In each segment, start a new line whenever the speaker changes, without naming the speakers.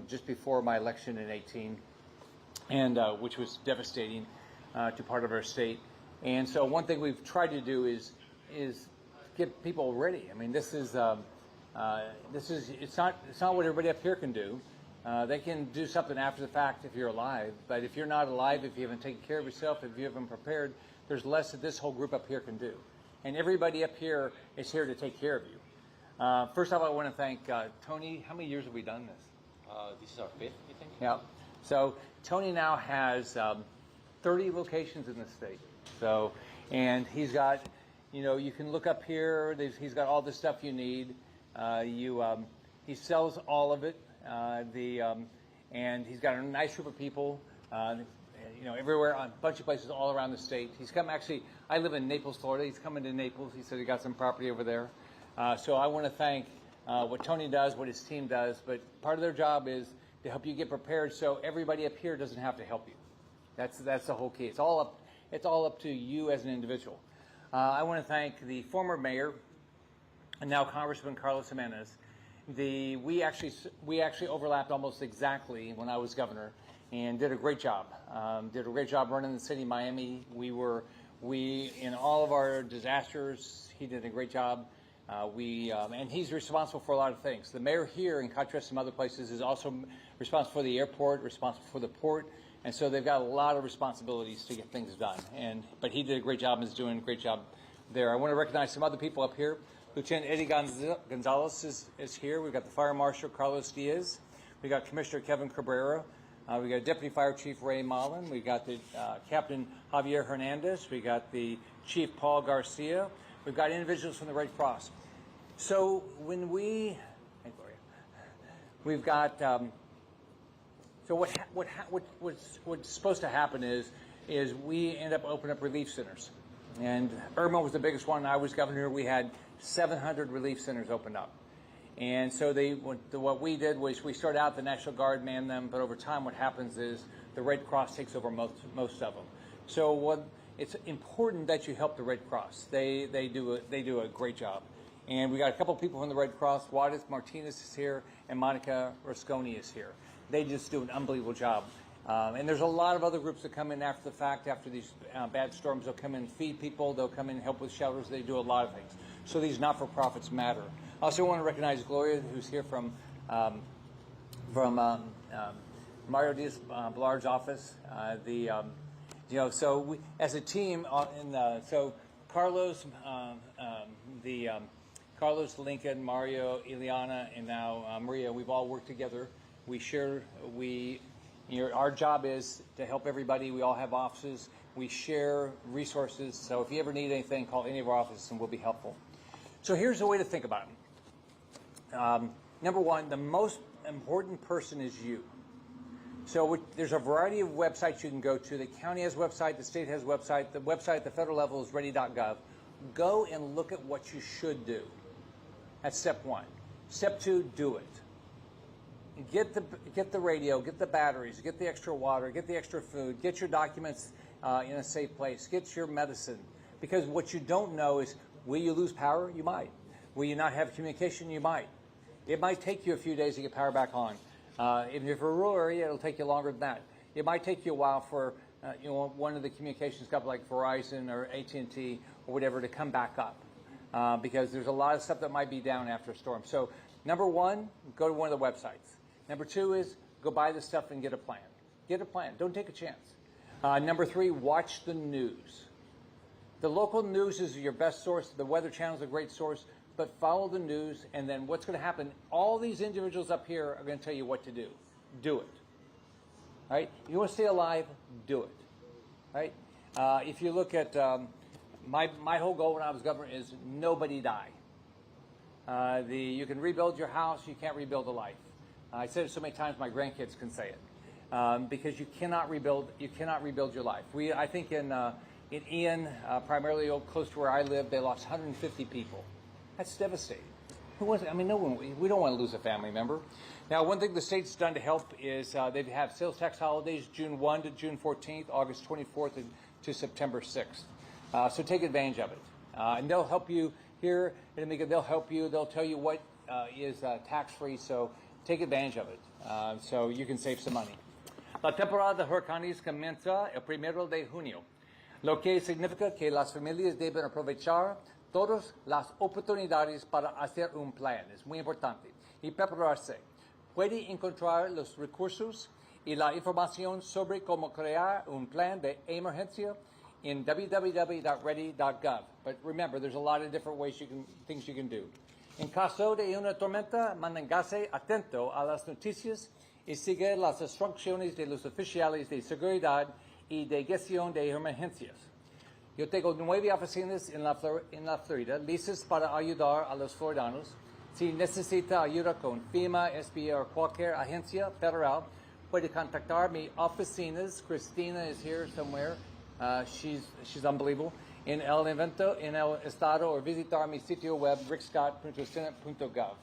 just before my election in 18, and which was devastating to part of our state. And so one thing we've tried to do is get people ready. I mean, it's not what everybody up here can do. They can do something after the fact if you're alive, but if you're not alive, if you haven't taken care of yourself, if you haven't prepared, there's less that this whole group up here can do. And everybody up here is here to take care of you. First off, I want to thank Tony. How many years have we done this?
This is our fifth, you think?
Yeah. So Tony now has 30 locations in the state. So, and he's got, you can look up here. He's got all the stuff you need. He sells all of it. And he's got a nice group of people. Everywhere, a bunch of places all around the state. He's come. Actually, I live in Naples, Florida. He's coming to Naples. He said he got some property over there. So I want to thank what Tony does, what his team does. But part of their job is to help you get prepared, so everybody up here doesn't have to help you. That's the whole key. It's all up to you as an individual. I want to thank the former mayor and now Congressman Carlos Jimenez. We actually overlapped almost exactly when I was governor, and did a great job. Did a great job running the city of Miami. We in all of our disasters, he did a great job. And he's responsible for a lot of things. The mayor here, in contrast to some other places, is also responsible for the airport, responsible for the port, and so they've got a lot of responsibilities to get things done. But he did a great job and is doing a great job there. I want to recognize some other people up here. Lieutenant Eddie Gonzalez is here. We've got the Fire Marshal Carlos Diaz. We got Commissioner Kevin Cabrera. We got Deputy Fire Chief Ray Mullen. We got the Captain Javier Hernandez. We got the Chief Paul Garcia. We've got individuals from the Red Cross. So when we've got so what's supposed to happen is we end up opening up relief centers. And Irma was the biggest one. I was governor. We had 700 relief centers opened up. And so what we did was we started out, the National Guard manned them, but over time what happens is the Red Cross takes over most of them. So it's important that you help the Red Cross. They do a great job. And we got a couple of people from the Red Cross. Juarez Martinez is here, and Monica Rasconi is here. They just do an unbelievable job. And there's a lot of other groups that come in after the fact, after these bad storms. They'll come in and feed people. They'll come in and help with shelters. They do a lot of things. So these not-for-profits matter. I also want to recognize Gloria, who's here from Mario Diaz-Balard's office. So we, as a team, so Carlos, Carlos, Lincoln, Mario, Ileana, and now Maria, we've all worked together. Our job is to help everybody. We all have offices. We share resources. So if you ever need anything, call any of our offices and we'll be helpful. So here's the way to think about it. Number one, the most important person is you. So there's a variety of websites you can go to. The county has a website, the state has a website. The website at the federal level is ready.gov. Go and look at what you should do. That's step one. Step two, do it. Get the radio, get the batteries, get the extra water, get the extra food, get your documents in a safe place, get your medicine. Because what you don't know is, will you lose power? You might. Will you not have communication? You might. It might take you a few days to get power back on. If you're in a rural area, it'll take you longer than that. It might take you a while for one of the communications companies like Verizon or AT&T or whatever to come back up because there's a lot of stuff that might be down after a storm. So number one, go to one of the websites. Number two is go buy the stuff and get a plan. Get a plan. Don't take a chance. Number three, watch the news. The local news is your best source. The Weather Channel is a great source. But follow the news, and then what's going to happen, all these individuals up here are going to tell you what to do. Do it. Right? If you want to stay alive, do it. Right? If you look at my whole goal when I was governor is nobody die. You can rebuild your house, you can't rebuild a life. I said it so many times my grandkids can say it. Because you cannot rebuild your life. I think in Ian, primarily close to where I live, they lost 150 people. That's devastating. No one. We don't want to lose a family member. Now, one thing the state's done to help is they have sales tax holidays June 1 to June 14th, August 24th to September 6th. So take advantage of it. And they'll help you here. They'll help you. They'll tell you what is tax-free. So take advantage of it. so you can save some money. La temporada de huracanes comienza el 1 de junio, lo que significa que las familias deben aprovechar todas las oportunidades para hacer un plan. Es muy importante. Y prepararse. Puede encontrar los recursos y la información sobre cómo crear un plan de emergencia in www.ready.gov. But remember, there's a lot of different things you can do. En caso de una tormenta, manténgase atento a las noticias y sigue las instrucciones de los oficiales de seguridad y de gestión de emergencias. Yo tengo 9 oficinas en la Florida listas para ayudar a los floridanos. Si necesita ayuda con FEMA, SBA o cualquier agencia federal, puede contactar mi oficinas. Christina is here somewhere. She's unbelievable. En el evento, en el estado, o visitar mi sitio web, rickscott.senate.gov.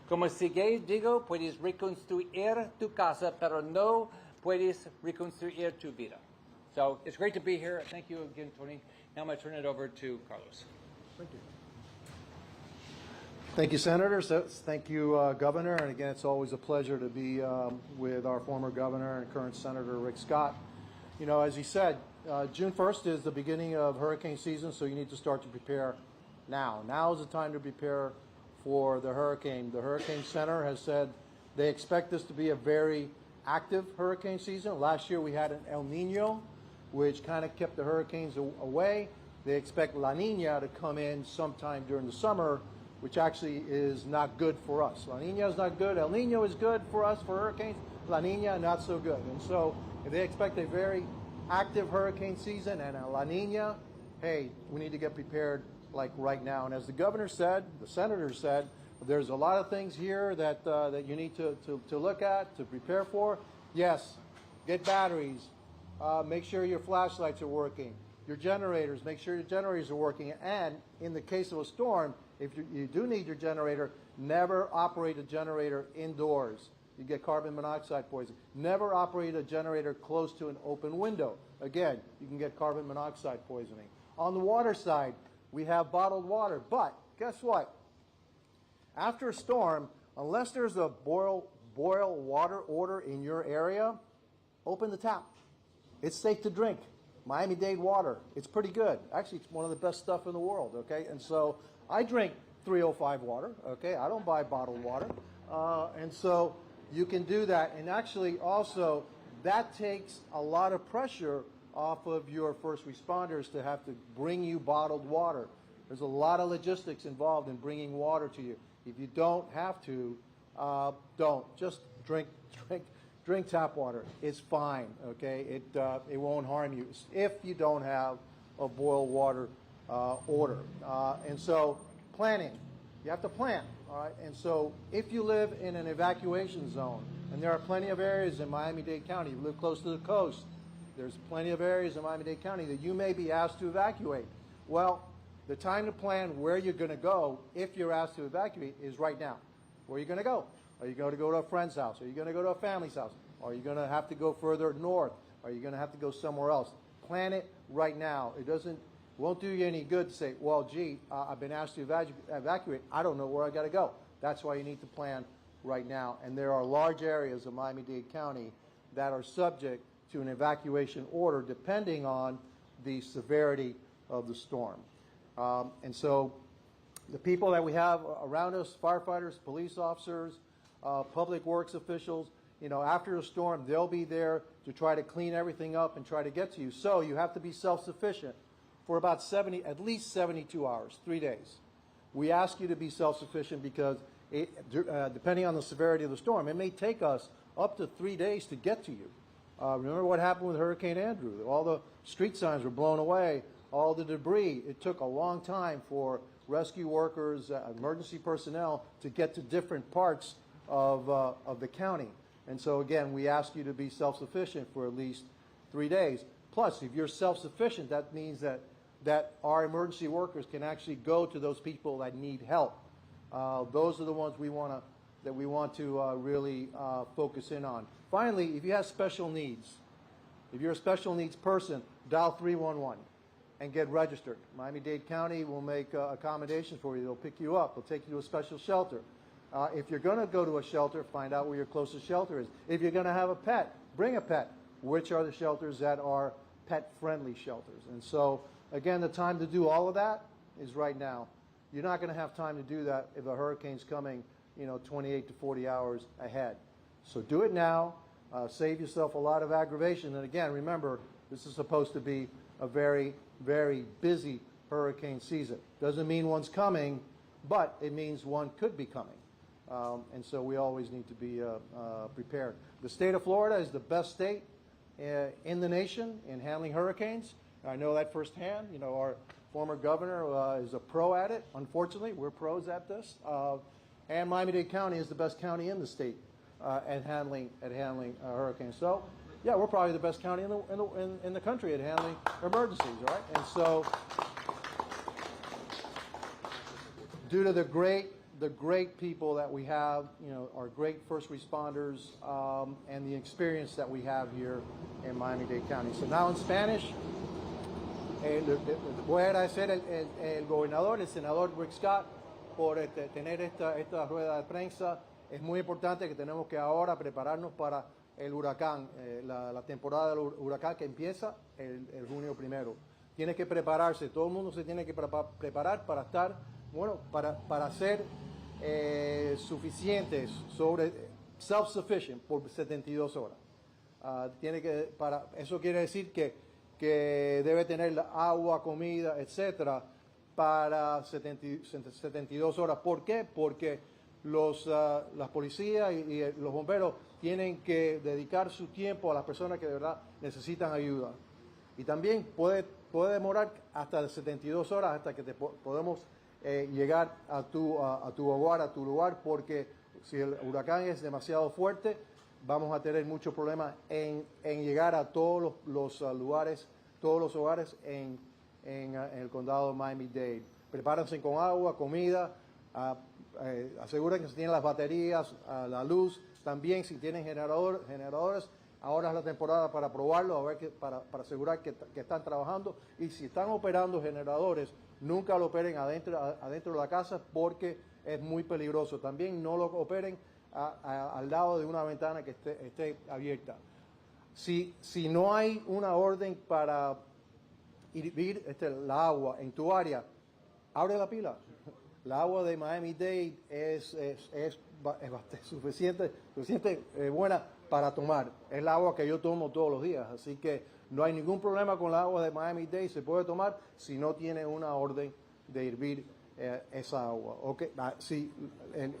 Como sigue, digo, puedes reconstruir tu casa, pero no puedes reconstruir tu vida. So it's great to be here. Thank you again, Tony. Now I'm going to turn it over to Carlos.
Thank you. Thank you, Senators. Thank you, Governor. And again, it's always a pleasure to be with our former Governor and current Senator Rick Scott. You know, as he said, June 1st is the beginning of hurricane season, so you need to start to prepare now. Now is the time to prepare for the hurricane. The Hurricane Center has said they expect this to be a very active hurricane season. Last year we had an El Nino, which kind of kept the hurricanes away. They expect La Nina to come in sometime during the summer, which actually is not good for us. La Nina is not good. El Nino is good for us for hurricanes. La Nina, not so good. And so if they expect a very active hurricane season and a La Nina, hey, we need to get prepared like right now. And as the governor said, the senator said, there's a lot of things here that you need to look at, to prepare for. Yes, get batteries. Make sure your flashlights are working. Your generators, make sure your generators are working. And in the case of a storm, if you do need your generator, never operate a generator indoors. You get carbon monoxide poisoning. Never operate a generator close to an open window. Again, you can get carbon monoxide poisoning. On the water side, we have bottled water. But guess what? After a storm, unless there's a boil water order in your area, open the tap. It's safe to drink. Miami-Dade water. It's pretty good. Actually, it's one of the best stuff in the world, okay? And so I drink 305 water, okay? I don't buy bottled water. And so you can do that. And actually also that takes a lot of pressure off of your first responders to have to bring you bottled water. There's a lot of logistics involved in bringing water to you. If you don't have to, don't. Just drink tap water. It's fine, okay? It won't harm you if you don't have a boil water order. And so planning. You have to plan, all right? And so if you live in an evacuation zone, and there are plenty of areas in Miami-Dade County, you live close to the coast, there's plenty of areas in Miami-Dade County that you may be asked to evacuate. Well, the time to plan where you're going to go if you're asked to evacuate is right now. Where are you going to go? Are you going to go to a friend's house? Are you going to go to a family's house? Are you going to have to go further north? Are you going to have to go somewhere else? Plan it right now. It won't do you any good to say, well, gee, I've been asked to evacuate. I don't know where I got to go. That's why you need to plan right now. And there are large areas of Miami-Dade County that are subject to an evacuation order depending on the severity of the storm. And so the people that we have around us, firefighters, police officers, public works officials, you know, after a storm, they'll be there to try to clean everything up and try to get to you. So you have to be self-sufficient for about at least 72 hours, 3 days. We ask you to be self-sufficient because depending on the severity of the storm, it may take us up to 3 days to get to you. Remember what happened with Hurricane Andrew? All the street signs were blown away, all the debris. It took a long time for rescue workers, emergency personnel to get to different parts of the county. And so again, we ask you to be self-sufficient for at least 3 days. Plus, if you're self-sufficient, that means that our emergency workers can actually go to those people that need help. Those are the ones we want to really focus in on. Finally, if you have special needs, if you're a special needs person, dial 311 and get registered. Miami-Dade County will make accommodations for you. They'll pick you up. They'll take you to a special shelter. If you're going to go to a shelter, find out where your closest shelter is. If you're going to have a pet, bring a pet. Which are the shelters that are pet-friendly shelters? And so, again, the time to do all of that is right now. You're not going to have time to do that if a hurricane's coming, 28 to 40 hours ahead. So do it now. Save yourself a lot of aggravation. And again, remember, this is supposed to be a very, very busy hurricane season. Doesn't mean one's coming, but it means one could be coming. And so we always need to be prepared. The state of Florida is the best state in the nation in handling hurricanes. I know that firsthand. Our former governor is a pro at it. Unfortunately, we're pros at this. And Miami-Dade County is the best county in the state at handling hurricanes. So, yeah, we're probably the best county in the country at handling emergencies, all right? And so, due to the great people that we have, our great first responders, and the experience that we have here in Miami-Dade County. So now in Spanish, voy a agradecer el gobernador, el senador Rick Scott, por tener esta rueda de prensa. Es muy importante que tenemos que ahora prepararnos para el huracán, la temporada del huracán que empieza el junio 1. Tiene que prepararse, todo el mundo se tiene que preparar para estar, para ser suficientes, self-sufficient por 72 horas. Eso quiere decir que debe tener agua, comida, etcétera, para 72 horas. ¿Por qué? Porque las policías y los bomberos tienen que dedicar su tiempo a las personas que de verdad necesitan ayuda. Y también puede demorar hasta 72 horas hasta que podemos llegar a tu hogar, a tu lugar, porque si el huracán es demasiado fuerte, vamos a tener muchos problemas en llegar a todos los lugares, todos los hogares en el condado de Miami-Dade. Prepárense con agua, comida, aseguren que se tienen las baterías, la luz. También si tienen generadores, ahora es la temporada para probarlo, para asegurar que están trabajando. Y si están operando generadores, nunca lo operen adentro de la casa porque es muy peligroso. También no lo operen al lado de una ventana que esté abierta. Si no hay una orden para hervir la agua en tu área, abre la pila. La agua de Miami-Dade es bastante suficiente buena para tomar. Es el agua que yo tomo todos los días, así que no hay ningún problema con la agua de Miami-Dade. Se puede tomar si no tiene una orden de hervir esa agua. Okay.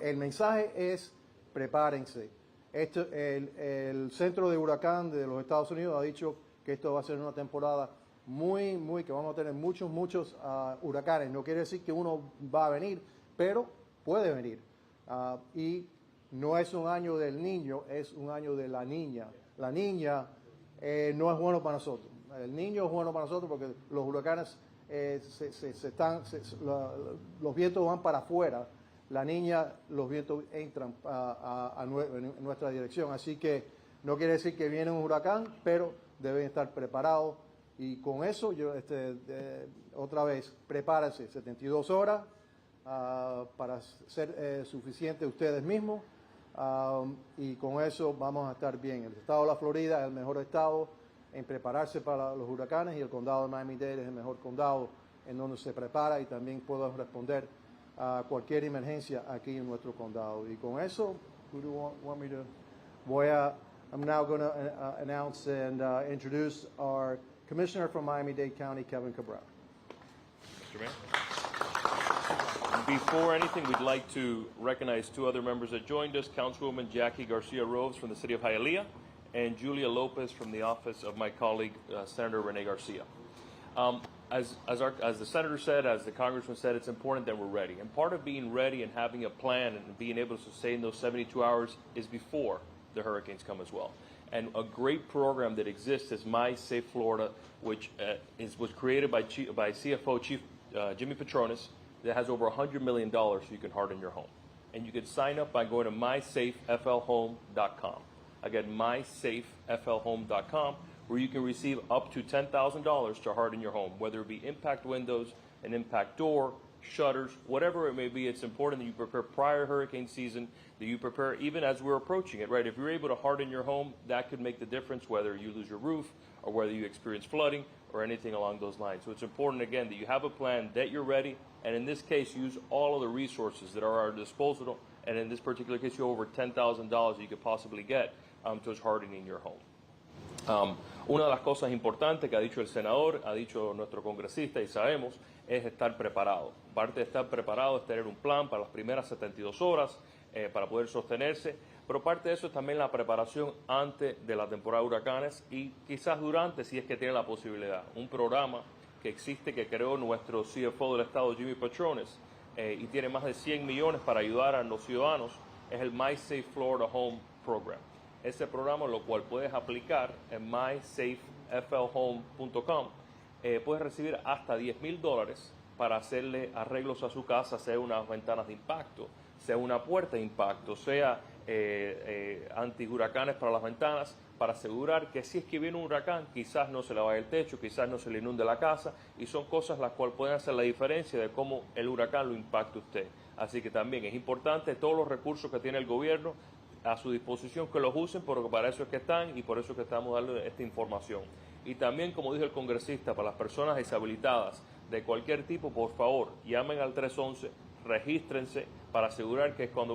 El mensaje es prepárense. El centro de huracán de los Estados Unidos ha dicho que esto va a ser una temporada que vamos a tener muchos huracanes. No quiere decir que uno va a venir, pero puede venir. Y no es un año del niño, es un año de la niña. La niña no es bueno para nosotros. El niño es bueno para nosotros porque los huracanes los vientos van para afuera. La niña, los vientos entran en nuestra dirección. Así que no quiere decir que viene un huracán, pero deben estar preparados. Y con eso, otra vez, prepárense 72 horas para ser suficientes ustedes mismos. Y con eso vamos a estar bien. El estado de la Florida es el mejor estado en prepararse para los huracanes y el condado de Miami-Dade es el mejor condado en donde se prepara y también puedo responder a cualquier emergencia aquí en nuestro condado. Y con eso, who do you want me to? I'm now going to announce and introduce our Commissioner from Miami-Dade County, Kevin Cabral.
Mr. Mayor. Before anything, we'd like to recognize two other members that joined us, Councilwoman Jackie Garcia-Rose from the city of Hialeah and Julia Lopez from the office of my colleague, Senator Rene Garcia. As the senator said, as the congressman said, it's important that we're ready. And part of being ready and having a plan and being able to sustain those 72 hours is before the hurricanes come as well. And a great program that exists is My Safe Florida, which was created by CFO Chief Jimmy Petronas, that has over $100 million so you can harden your home. And you can sign up by going to mysafeflhome.com. Again, mysafeflhome.com, where you can receive up to $10,000 to harden your home, whether it be impact windows, an impact door, shutters, whatever it may be. It's important that you prepare prior hurricane season, that you prepare even as we're approaching it, right? If you're able to harden your home, that could make the difference whether you lose your roof or whether you experience flooding or anything along those lines. So it's important, again, that you have a plan, that you're ready, and in this case, use all of the resources that are at our disposal, and in this particular case, you have over $10,000 you could possibly get towards hardening your home. Una de las cosas importantes que ha dicho el senador, ha dicho nuestro congresista y sabemos, es estar preparado. Parte de estar preparado es tener un plan para las primeras 72 horas para poder sostenerse, pero parte de eso es también la preparación antes de la temporada de huracanes y quizás durante, si es que tiene la posibilidad. Un programa que existe, que creó nuestro CFO del Estado, Jimmy Patrones, y tiene más de 100 millones para ayudar a los ciudadanos, es el My Safe Florida Home Program. Ese programa, lo cual puedes aplicar en mysafeflhome.com, puedes recibir hasta $10,000 para hacerle arreglos a su casa, sea unas ventanas de impacto, sea una puerta de impacto, sea anti-huracanes para las ventanas, para asegurar que si es que viene un huracán, quizás no se le vaya el techo, quizás no se le inunde la casa, y son cosas las cuales pueden hacer la diferencia de cómo el huracán lo impacta a usted. Así que también es importante todos los recursos que tiene el gobierno a su disposición, que los usen, porque para eso es que están y por eso es que estamos dando esta información. Y también, como dijo el congresista, para las personas deshabilitadas de cualquier tipo, por favor, llamen al 311, regístrense para asegurar que cuando venga